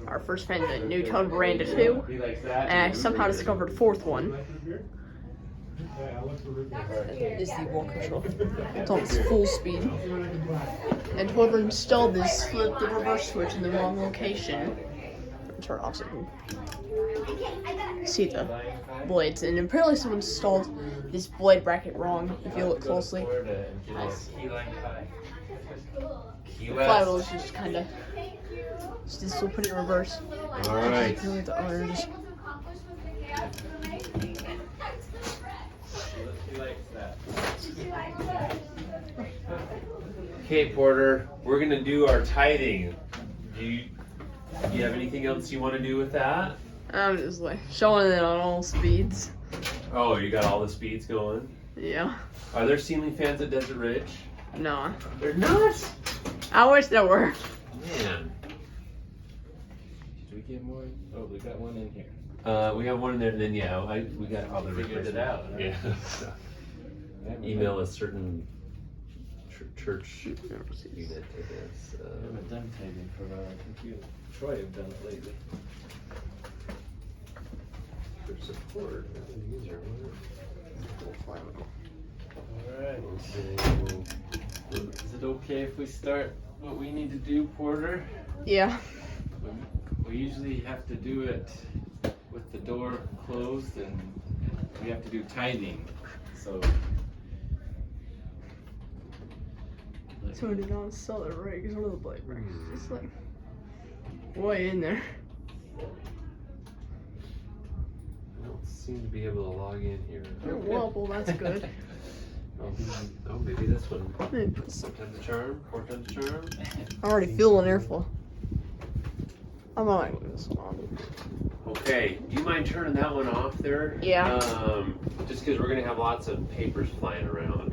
Our first fan, the NuTone Verandah 2, and I somehow discovered a fourth one. This is the wall control. It's on its full speed. And whoever installed this flipped the reverse switch in the wrong location. Turn off so you can see the blades. And apparently someone installed this blade bracket wrong, if you look closely. Nice. The flywheel is just kind of still put in reverse. Alright. Okay, Porter, we're gonna do our tithing. Do you have anything else you want to do with that? I'm just like showing it on all speeds. Oh, you got all the speeds going? Yeah. Are there ceiling fans at Desert Ridge? No. They're not? I wish there were. Man. Should we get more? Oh, we got one in here. We have one in there, and then we got all the Figured it out, huh? Yeah. Email a certain church unit, I guess. I haven't done typing for a computer. Troy have done it lately. For support, user. Alright. Is it okay if we start what we need to do, Porter? Yeah. We usually have to do it with the door closed, and we have to do tithing. So Someone did not sell the rigs. What are the blade rigs? Just like way in there. I don't seem to be able to log in here. Well, that's good. Oh, maybe this one. Maybe put some- Sometimes a charm, four times a charm. I'm already feeling airflow. I'm on my way this one on. Okay, do you mind turning that one off there? Yeah. Just because we're gonna have lots of papers flying around.